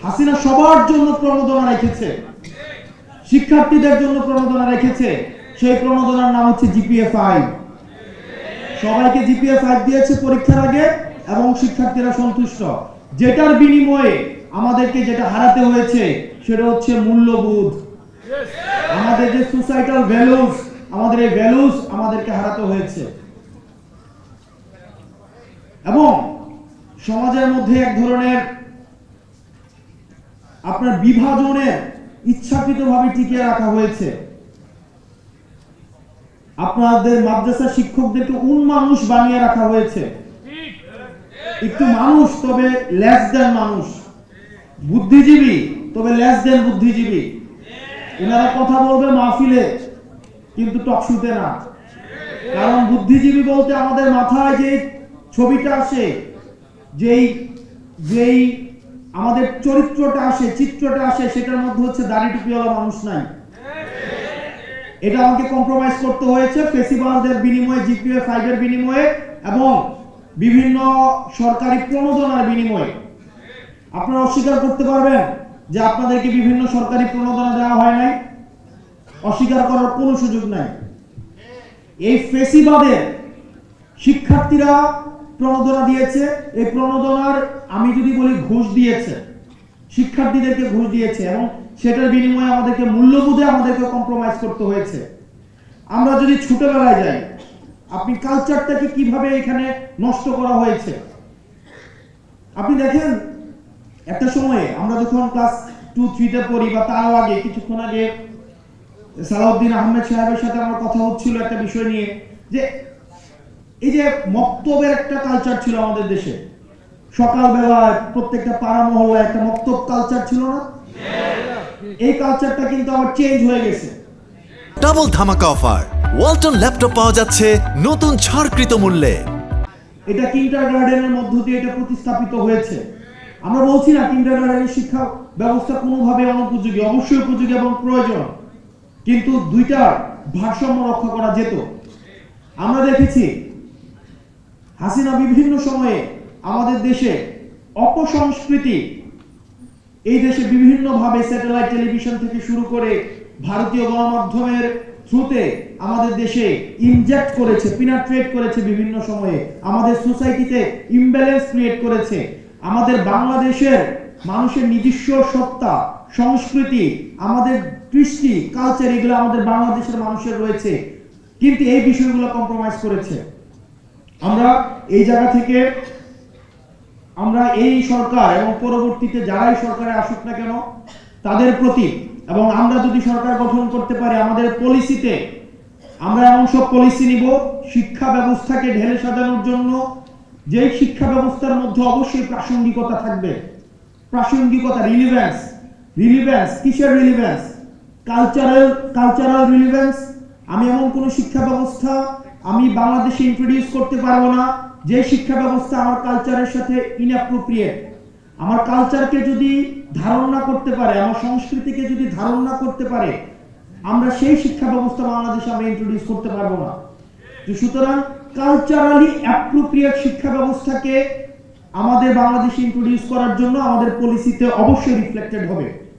হাসিনা সবার জন্য প্রণোদনা রেখেছে, শিক্ষার্থীদের জন্য প্রণোদনা রেখেছে। সেই প্রণোদনার নাম হচ্ছে জিপিএ 5। সবাইকে জিপিএ 5 দিয়েছে পরীক্ষার আগে এবং শিক্ষার্থীরা সন্তুষ্ট। যেটার বিনিময়ে আমাদেরকে যেটা হারাতে হয়েছে সেটা হচ্ছে মূল্যবোধ। আমাদের যে সোসাইটাল ভ্যালুস, আমাদের এই ভ্যালুস আমাদেরকে হারাতে হয়েছে। এবং সমাজের মধ্যে এক ধরনের আপনার বিভাজনের ইচ্ছাকৃতভাবে টিকিয়ে রাখা হয়েছে। আপনাদের মাদ্রাসা শিক্ষকদেরকে উন্মানুষ বানিয়ে রাখা হয়েছে। একটু মানুষ তবে লেস দেন মানুষ, বুদ্ধিজীবী তবে লেস দেন বুদ্ধিজীবী। এনারা কথা বলবে মাহফিলে কিন্তু টকশুতে না। কারণ বুদ্ধিজীবী বলতে আমাদের মাথায় যে ছবিটা আসে, যেই আমাদের চরিত্রটা আসে, চিত্রটা আসে, সেটার মধ্যে হচ্ছে দাড়ি টুপিওয়ালা মানুষ নাই। এটা আমাকে কম্প্রোমাইজ করতে হয়েছে ফেসিবালদের বিনিময়ে, জিপিএ 5 এর বিনিময়ে এবং বিভিন্ন সরকারি প্রণোদনার বিনিময়ে। আপনারা অস্বীকার করতে পারবেন যে আপনাদেরকে বিভিন্ন সরকারি প্রণোদনা দেওয়া হয় নাই? অস্বীকার করার কোনো সুযোগ নাই। এই ফেসিবাদের শিক্ষার্থীরা প্রণোদনা দিয়েছে। এই প্রণোদনার আমি যদি বলি ঘুষ দিয়েছে, শিক্ষার্থীদেরকে ঘুষ দিয়েছে এবং সেটার বিনিময়ে আমাদেরকে মূল্যবোধে আমাদেরকে কম্প্রোমাইজ করতে হয়েছে। আমরা যদি ছোটবেলায় যাই, আপনি কালচারটাকে কিভাবে এখানে নষ্ট করা হয়েছে আপনি দেখেন। একটা সময়ে আমরা যখন ক্লাস 2-3 তে পড়ি বা তারও আগে, কিছুক্ষণ আগে সালাউদ্দিন আহমেদ সাহেবের সাথে আমার কথা হচ্ছিল একটা বিষয় নিয়ে, যে এই যে মক্তবের একটা কালচার ছিল আমাদের দেশে। সকালবেলায় প্রত্যেকটা পাড়া মহল্লায় একটা মক্তব কালচার ছিল না? এই কালচারটা কিন্তু আবার চেঞ্জ হয়ে গেছে। ডাবল ধামাকা অফার, ওয়ালটন ল্যাপটপ পাওয়া যাচ্ছে নতুন ছাড়কৃত মূল্যে। এটা কিন্ডারগার্টেনের মধ্য দিয়ে এটা প্রতিস্থাপিত হয়েছে। আমরা বলছি না কিন্ডারগার্টেনের শিক্ষা ব্যবস্থা কোনোভাবে অনুপযোগী, অবশ্যই উপযোগী এবং প্রয়োজন, কিন্তু দুইটার ভারসাম্য রক্ষা করা যেত। আমরা দেখেছি হাসিনা বিভিন্ন সময়ে আমাদের দেশে অপসংস্কৃতি, এই দেশে বিভিন্নভাবে স্যাটেলাইট টেলিভিশন থেকে শুরু করে ভারতীয় গণমাধ্যমের থ্রুতে আমাদের দেশে ইনজেক্ট করেছে, পিনাট্রেট করেছে বিভিন্ন সময়ে, আমাদের সোসাইটিতে ইমব্যালেন্স ক্রিয়েট করেছে। আমাদের বাংলাদেশের মানুষের নিজস্ব সত্তা, সংস্কৃতি, আমাদের কৃষ্টি, কালচার, এগুলো আমাদের বাংলাদেশের মানুষের রয়েছে, কিন্তু এই বিষয়গুলো কম্প্রোমাইজ করেছে। আমরা এই জায়গা থেকে আমরা এই সরকার এবং পরবর্তীতে যারাই সরকারে আসুক না কেন তাদের প্রতি, এবং আমরা যদি সরকার গঠন করতে পারি আমাদের পলিসিতে আমরা এমন সব পলিসি নিব শিক্ষা ব্যবস্থাকে ঢেলে সাজানোর জন্য, যে শিক্ষা ব্যবস্থার মধ্যে অবশ্যই প্রাসঙ্গিকতা থাকবে। প্রাসঙ্গিকতা, রিলিভেন্স, কিসের রিলিভেন্স? Cultural relevance. আমি এমন কোন শিক্ষা ব্যবস্থা আমি বাংলাদেশে ইন্ট্রোডিউস করতে পারবো না যে শিক্ষা ব্যবস্থা আমার কালচারের সাথে ইনঅ্যাপ্রোপ্রিয়েট। আমার কালচারকে যদি ধারণ না করতে পারে, আমার সংস্কৃতিকে যদি ধারণ না করতে পারে, আমরা সেই শিক্ষা ব্যবস্থা বাংলাদেশে আমরা ইন্ট্রোডিউস করতে পারবো না। সুতরাং কালচারালি অ্যাপ্রোপ্রিয়েট শিক্ষা ব্যবস্থাকে আমাদের বাংলাদেশে ইন্ট্রোডিউস করার জন্য আমাদের পলিসিতে অবশ্যই রিফ্লেক্টেড হবে।